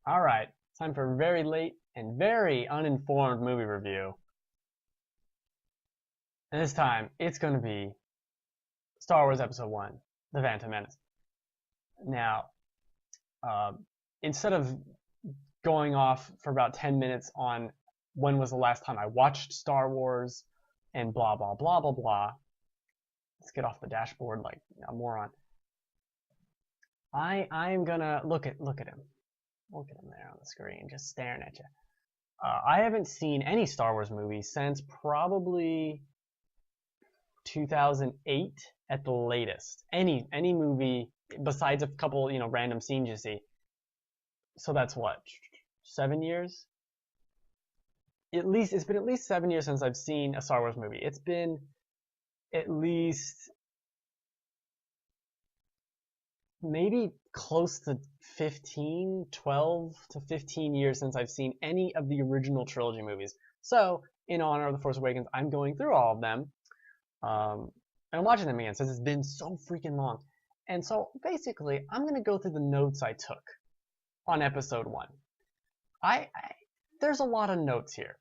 Alright, time for a very late and very uninformed movie review. And this time, it's going to be Star Wars Episode 1, The Phantom Menace. Now, instead of going off for about 10 minutes on when was the last time I watched Star Wars and blah, blah, blah, blah, blah, let's get off the dashboard like a moron. I'm gonna look at him. Look at him there on the screen, just staring at you. I haven't seen any Star Wars movie since probably 2008 at the latest. Any movie besides a couple, random scenes you see. So that's what, 7 years? It's been at least 7 years since I've seen a Star Wars movie. It's been at least maybe close to 12 to 15 years since I've seen any of the original trilogy movies. So, in honor of The Force Awakens, I'm going through all of them. And I'm watching them again since it's been so freaking long. And so, basically, I'm going to go through the notes I took on Episode 1. There's a lot of notes here.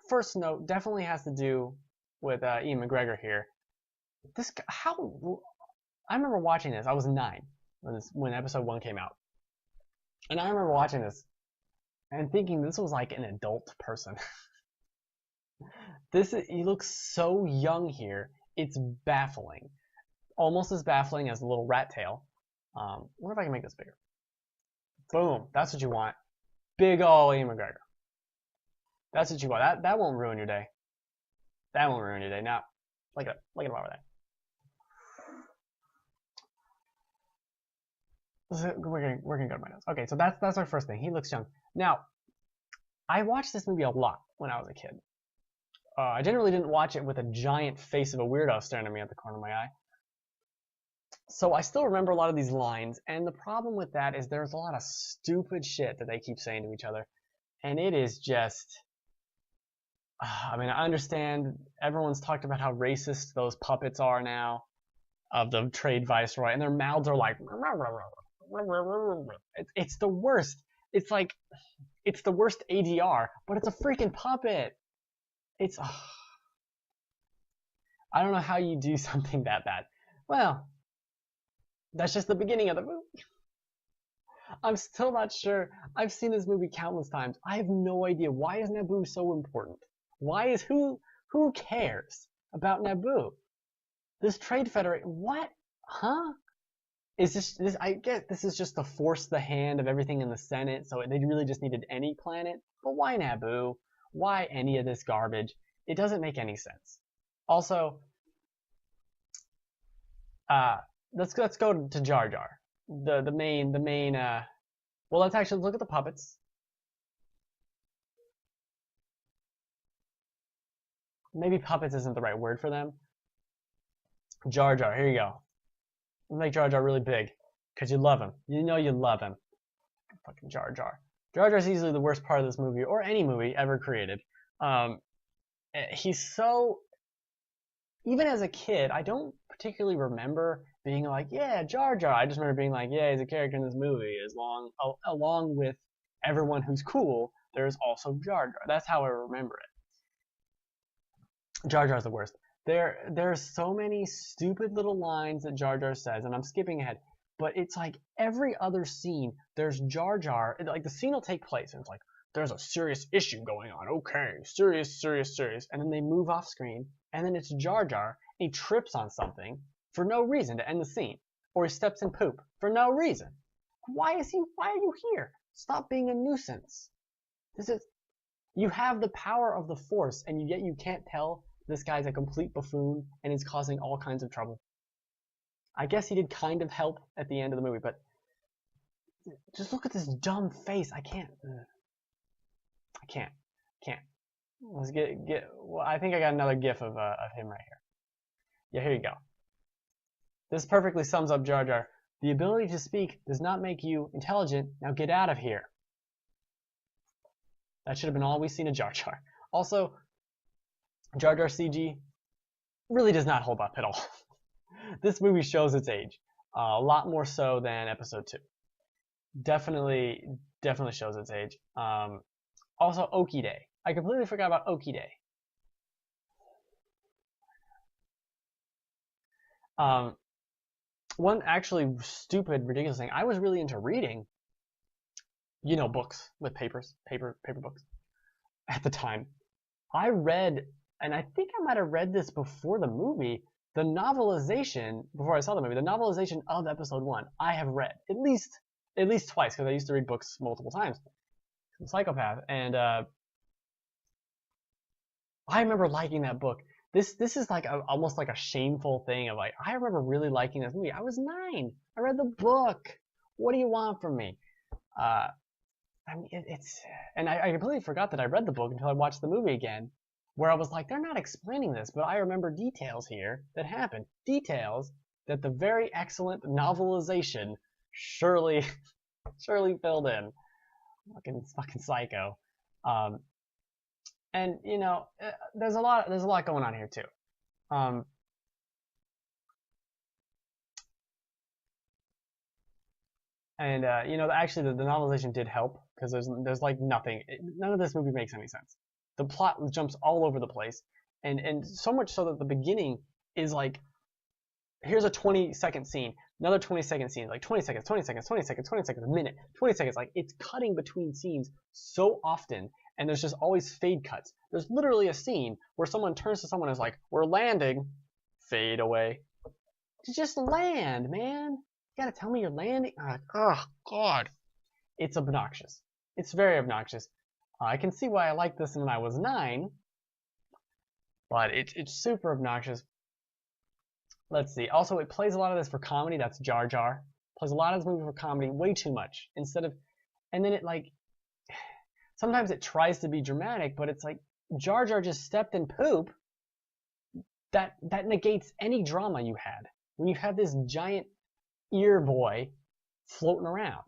First note definitely has to do with Ian McGregor here. This guy, I remember watching this. I was 9 when Episode 1 came out. And I remember watching this and thinking this was like an adult person. He looks so young here. It's baffling. Almost as baffling as the little rat tail. Wonder if I can make this bigger. Boom. That's what you want. Big ol' Ian McGregor. That's what you want. That won't ruin your day. That won't ruin your day. Now, look at it over there. We're gonna go to my notes. Okay, so that's our first thing. He looks young. Now, I watched this movie a lot when I was a kid. I generally didn't watch it with a giant face of a weirdo staring at me at the corner of my eye. So I still remember a lot of these lines, and the problem with that is there's a lot of stupid shit that they keep saying to each other, and it is just... I mean, I understand everyone's talked about how racist those puppets are now of the trade viceroy, and their mouths are like... It's the worst. It's like, it's the worst ADR, but it's a freaking puppet. It's... I don't know how you do something that bad. Well, that's just the beginning of the movie. I'm still not sure. I've seen this movie countless times. I have no idea. Why is Nabu so important? Who cares about Nabu? This trade federation, what? Huh? Is this, I guess this is just to force the hand of everything in the Senate, so they really just needed any planet? But why Nabu? Why any of this garbage? It doesn't make any sense. Also, let's go to Jar Jar. The main, well, let's actually look at the puppets. Maybe puppets isn't the right word for them. Jar Jar, here you go. We'll make Jar Jar really big, because you love him. You know you love him. Fucking Jar Jar. Jar Jar's easily the worst part of this movie, or any movie ever created. He's so... Even as a kid, I don't particularly remember being like, yeah, Jar Jar. I just remember being like, yeah, he's a character in this movie. Along with everyone who's cool, there's also Jar Jar. That's how I remember it. Jar Jar's the worst. There's so many stupid little lines that Jar Jar says, and I'm skipping ahead, but it's like every other scene, there's Jar Jar, like the scene will take place, and it's like, there's a serious issue going on, okay, serious, and then they move off screen, and then it's Jar Jar, and he trips on something for no reason to end the scene, or he steps in poop for no reason. Why are you here? Stop being a nuisance. You have the power of the Force, and yet you can't tell this guy's a complete buffoon and is causing all kinds of trouble. I guess he did kind of help at the end of the movie, but just look at this dumb face. I can't. Let's well, I think I got another gif of him right here. Yeah, here you go. This perfectly sums up Jar Jar. The ability to speak does not make you intelligent. Now get out of here. That should have been all we've seen of Jar Jar. Also, Jar Jar CG really does not hold up at all. This movie shows its age, a lot more so than Episode 2. definitely shows its age. Also Oki Day. I completely forgot about Oki Day. One actually stupid, ridiculous thing. I was really into reading, books with paper books at the time. I read, and I think I might have read this before the movie, the novelization, before I saw the movie, the novelization of Episode 1, I have read at least twice, because I used to read books multiple times. I'm a psychopath, and I remember liking that book. This is like almost like a shameful thing of like, I remember really liking this movie. I was 9. I read the book. What do you want from me? I mean, and I completely forgot that I read the book until I watched the movie again, where I was like, they're not explaining this, but I remember details here that happened. Details that the very excellent novelization surely filled in. Fucking psycho. And there's a lot going on here too. Actually the novelization did help, because there's like nothing. None of this movie makes any sense. The plot jumps all over the place, and so much so that the beginning is like, here's a 20-second scene, another 20-second scene, like 20 seconds, 20 seconds, 20 seconds, 20 seconds, a minute, 20 seconds. Like, it's cutting between scenes so often, and there's just always fade cuts. There's literally a scene where someone turns to someone and is like, we're landing, fade away. Just land, man. You gotta tell me you're landing. Oh, God. It's obnoxious. It's very obnoxious. I can see why I liked this when I was 9, but it's super obnoxious. Let's see. Also, it plays a lot of this for comedy. That's Jar Jar. Plays a lot of this movie for comedy, way too much. And then it like, sometimes it tries to be dramatic, but it's like, Jar Jar just stepped in poop. That negates any drama you had when you have this giant ear boy floating around.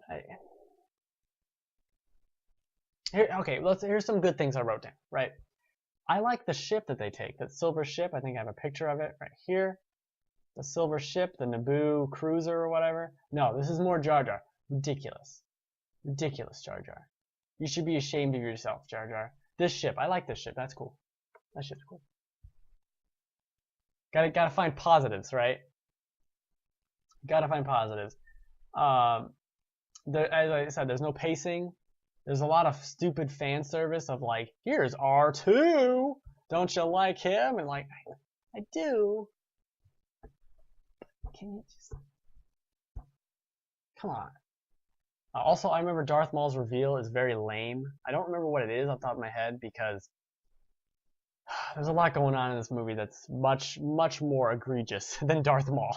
Here's some good things I wrote down. Right, I like the ship that they take. That silver ship. I think I have a picture of it right here. The silver ship, the Nabu cruiser or whatever. No, this is more Jar Jar. Ridiculous, Jar Jar. You should be ashamed of yourself, Jar Jar. This ship, I like this ship. That's cool. That ship's cool. Gotta find positives, right? Gotta find positives. As I said, there's no pacing. There's a lot of stupid fan service of like, here's R2. Don't you like him? And like, I do. Can you just... Come on. Also, I remember Darth Maul's reveal is very lame. I don't remember what it is off the top of my head, because there's a lot going on in this movie that's much more egregious than Darth Maul.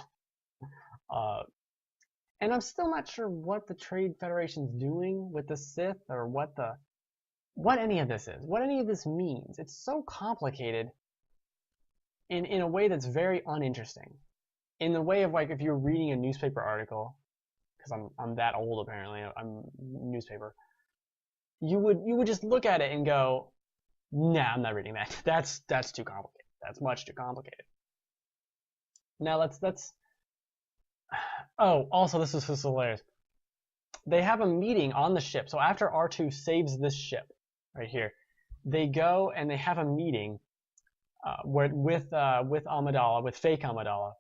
And I'm still not sure what the Trade Federation's doing with the Sith, or what any of this is, what any of this means. It's so complicated in a way that's very uninteresting. In the way of like, if you're reading a newspaper article, because I'm that old apparently, I'm newspaper, you would just look at it and go, nah, I'm not reading that. That's too complicated. That's much too complicated. Now let's oh, also this is just hilarious. They have a meeting on the ship. So after R2 saves this ship right here, they go and they have a meeting with Amidala, with fake Amidala,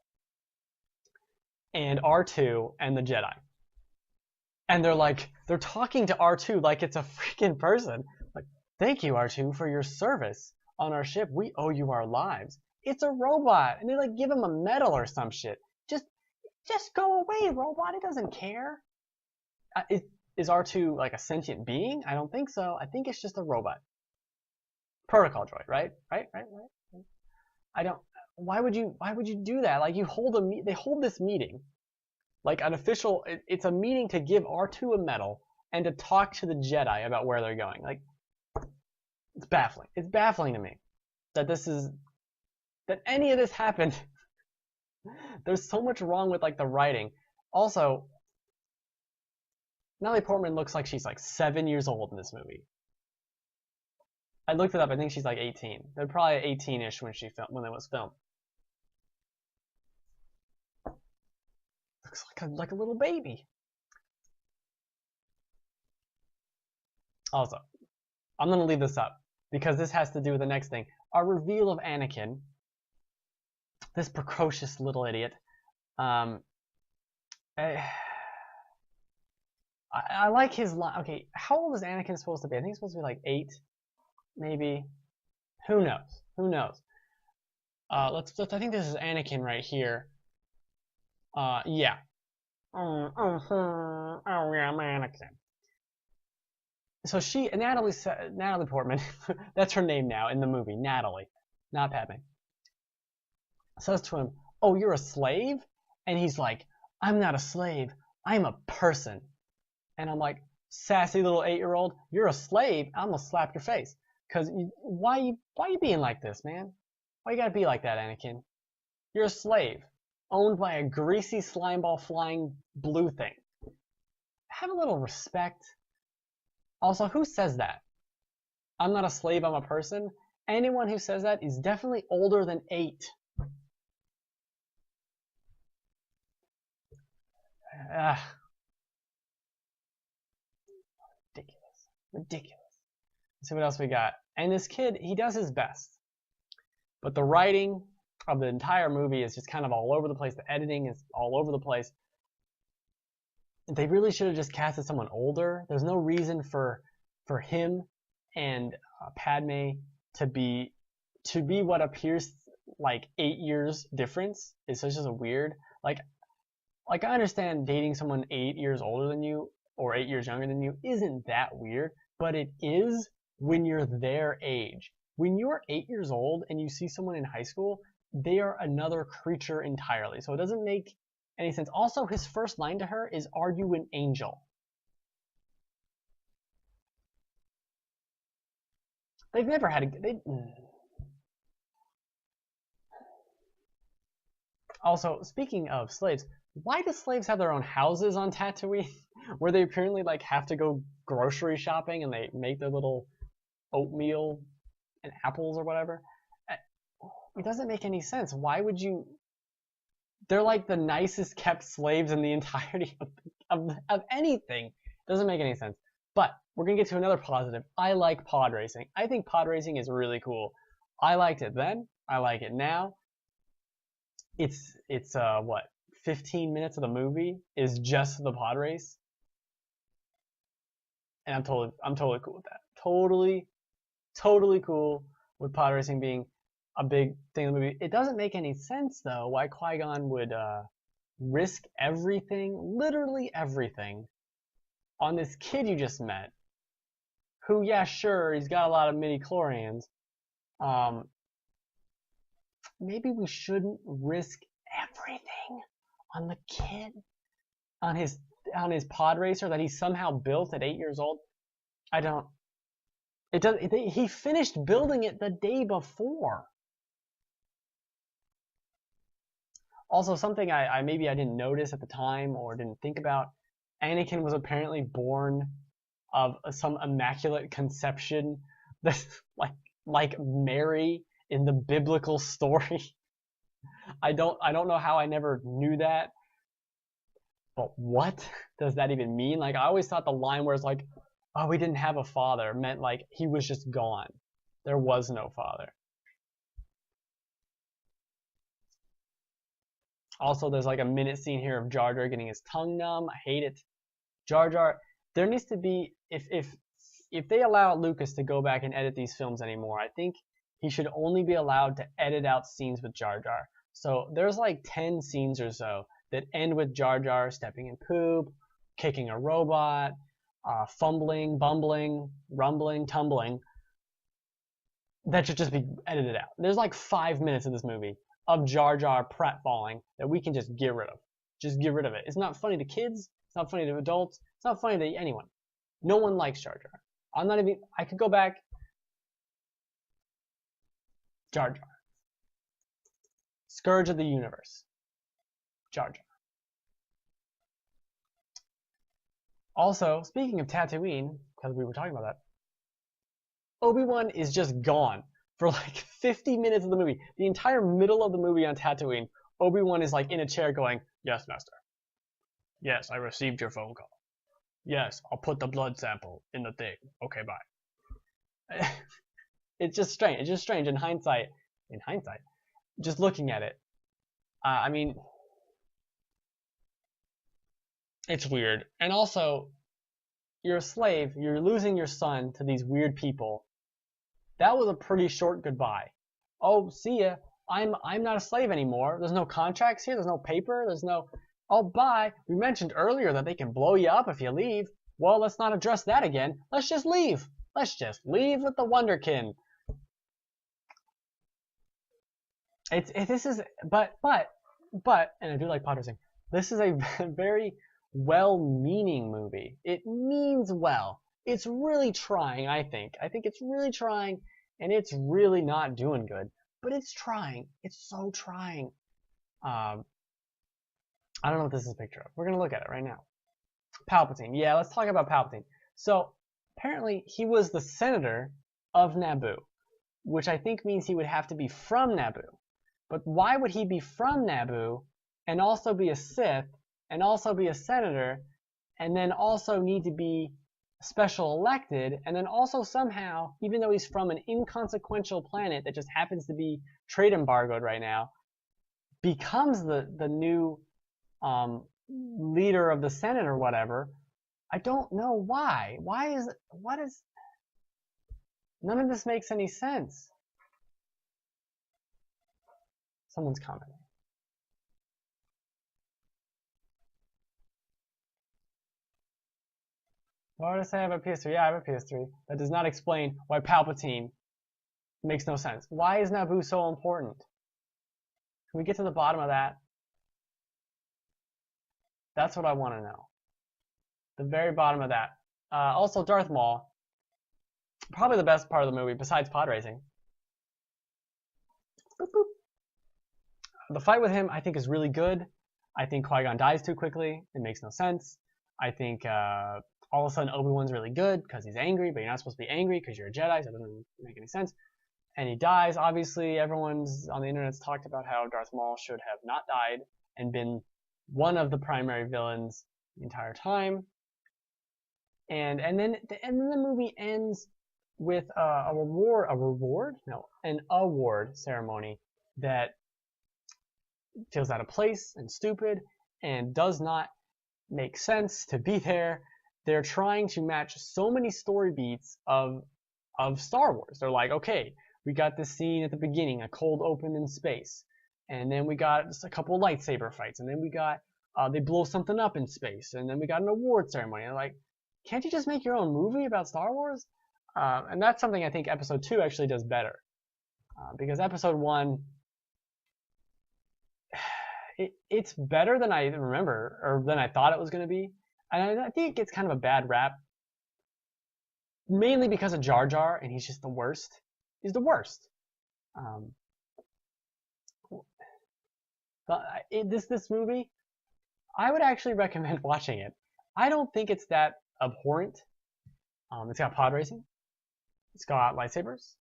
and R2 and the Jedi. And they're talking to R2 like it's a freaking person. Like, thank you, R2, for your service on our ship. We owe you our lives. It's a robot. And they like give him a medal or some shit. Just go away, robot. It doesn't care. Is R2 like a sentient being? I don't think so. I think it's just a robot. Protocol droid, right? Right. I don't. Why would you do that? Like, they hold this meeting, like an official. It's a meeting to give R2 a medal and to talk to the Jedi about where they're going. Like, it's baffling. It's baffling to me that any of this happened. There's so much wrong with like the writing. Also, Natalie Portman looks like she's like 7 years old in this movie. I looked it up. I think she's like 18. They're probably 18-ish when it was filmed. Looks like a little baby. Also, I'm going to leave this up because this has to do with the next thing. Our reveal of Anakin, this precocious little idiot. I like his line. Okay, how old is Anakin supposed to be? I think he's supposed to be like 8, maybe. Who knows? Who knows? Let's. I think this is Anakin right here. Yeah. Oh yeah, I'm Anakin. So Natalie Portman, that's her name now in the movie, Natalie, not Padme, says to him, "Oh, you're a slave?" And he's like, "I'm not a slave. I'm a person." And I'm like, "Sassy little 8-year-old, you're a slave. I'm gonna slap your face. Cause why you being like this, man? Why you gotta be like that, Anakin? You're a slave, owned by a greasy slimeball flying blue thing. Have a little respect." Also, who says that? I'm not a slave, I'm a person. Anyone who says that is definitely older than 8. Ridiculous. Ridiculous. Let's see what else we got. And this kid, he does his best. But the writing of the entire movie is just kind of all over the place. The editing is all over the place. They really should have just casted someone older. There's no reason for him and Padme to be what appears like 8 years difference. It's just a weird, like I understand dating someone 8 years older than you or 8 years younger than you isn't that weird, but it is when you're their age. When you're 8 years old and you see someone in high school, they are another creature entirely. So it doesn't make any sense. Also, his first line to her is, "Are you an angel?" They've never had a... Also, speaking of slaves, why do slaves have their own houses on Tatooine? Where they apparently like have to go grocery shopping and they make their little oatmeal and apples or whatever? It doesn't make any sense. Why would you... They're like the nicest kept slaves in the entirety of anything. It doesn't make any sense. But we're going to get to another positive. I like pod racing. I think pod racing is really cool. I liked it then. I like it now. It's what, 15 minutes of the movie is just the pod race. And I'm totally cool with that. Totally cool with pod racing being a big thing in the movie. It doesn't make any sense though why Qui-Gon would risk everything, literally everything, on this kid you just met, who, yeah, sure, he's got a lot of midi-chlorians. Maybe we shouldn't risk everything on the kid, on his pod racer that he somehow built at 8 years old. I don't. It does. He finished building it the day before. Also, something I maybe I didn't notice at the time or didn't think about. Anakin was apparently born of some immaculate conception, that's like Mary in the biblical story. I don't know how I never knew that. But what does that even mean? Like, I always thought the line where it's like, "Oh, we didn't have a father," meant like he was just gone. There was no father. Also, there's like a minute scene here of Jar Jar getting his tongue numb. I hate it. Jar Jar, there needs to be, if they allow Lucas to go back and edit these films anymore, I think he should only be allowed to edit out scenes with Jar Jar. So there's like 10 scenes or so that end with Jar Jar stepping in poop, kicking a robot, fumbling, bumbling, rumbling, tumbling. That should just be edited out. There's like 5 minutes of this movie of Jar Jar pratfalling that we can just get rid of. Just get rid of it. It's not funny to kids. It's not funny to adults. It's not funny to anyone. No one likes Jar Jar. I'm not even... I could go back. Jar Jar. Scourge of the universe. Jar Jar. Also, speaking of Tatooine, because we were talking about that, Obi-Wan is just gone for like 50 minutes of the movie. The entire middle of the movie on Tatooine, Obi-Wan is like in a chair going, "Yes, master. Yes, I received your phone call. Yes, I'll put the blood sample in the thing. Okay, bye. It's just strange. It's just strange in hindsight. In hindsight, just looking at it. I mean, it's weird. And also, you're a slave. You're losing your son to these weird people. That was a pretty short goodbye. Oh, see ya. I'm not a slave anymore. There's no contracts here. There's no paper. There's no. Oh, bye. We mentioned earlier that they can blow you up if you leave. Well, let's not address that again. Let's just leave. Let's just leave with the Wonderkin. This is but and I do like Podracing. This is a very well-meaning movie. It means well. It's really trying, I think. I think it's really trying, and it's really not doing good. But it's trying. It's so trying. I don't know what this is a picture of. We're gonna look at it right now. Palpatine. Yeah, let's talk about Palpatine. So apparently he was the senator of Nabu, which I think means he would have to be from Nabu. But why would he be from Nabu and also be a Sith and also be a senator and then also need to be special elected and then also somehow, even though he's from an inconsequential planet that just happens to be trade embargoed right now, becomes the new leader of the Senate or whatever? I don't know why. None of this makes any sense. Someone's commenting. Why would I say I have a PS3? Yeah, I have a PS3. That does not explain why Palpatine makes no sense. Why is Nabu so important? Can we get to the bottom of that? That's what I want to know. The very bottom of that. Also, Darth Maul. Probably the best part of the movie, besides Podracing. Boop, boop. The fight with him, I think, is really good. I think Qui-Gon dies too quickly. It makes no sense. I think all of a sudden Obi-Wan's really good because he's angry, but you're not supposed to be angry because you're a Jedi, so it doesn't make any sense. And he dies. Obviously, everyone's on the internet's talked about how Darth Maul should have not died and been one of the primary villains the entire time. And then the movie ends with an award ceremony that feels out of place and stupid and does not make sense to be there. They're trying to match so many story beats of Star Wars. They're like, okay, we got this scene at the beginning, a cold open in space, and then we got just a couple of lightsaber fights, and then we got they blow something up in space, and then we got an award ceremony. And like, can't you just make your own movie about Star Wars? And that's something I think Episode 2 actually does better, because Episode 1. It's better than I remember, or than I thought it was going to be. And I think it gets kind of a bad rap. Mainly because of Jar Jar, and he's just the worst. He's the worst. This movie, I would actually recommend watching it. I don't think it's that abhorrent. It's got Podracing. It's got lightsabers.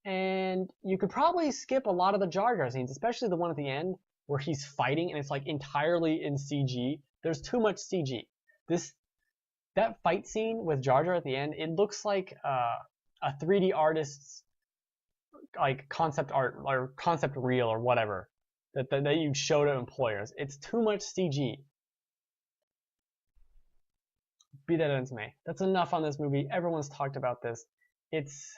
And you could probably skip a lot of the Jar Jar scenes, especially the one at the end, where he's fighting and it's like entirely in CG. There's too much CG. That fight scene with Jar Jar at the end, it looks like a 3D artist's like concept art or concept reel or whatever that you show to employers. It's too much CG. Be that as it may. That's enough on this movie. Everyone's talked about this. It's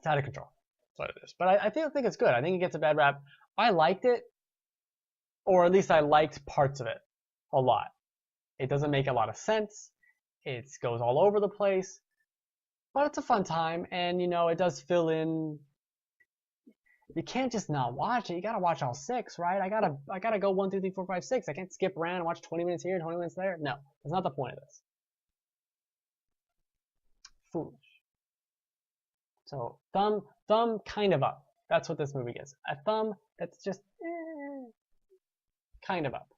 out of control. What it is. But I think it's good. I think it gets a bad rap. I liked it, or at least I liked parts of it a lot. It doesn't make a lot of sense. It goes all over the place, but it's a fun time, and you know it does fill in. You can't just not watch it. You gotta watch all 6, right? I gotta go 1, 2, 3, 4, 5, 6. I can't skip around and watch 20 minutes here, 20 minutes there. No, that's not the point of this. Foolish. So thumb kind of up. That's what this movie gets. A thumb that's just kind of up.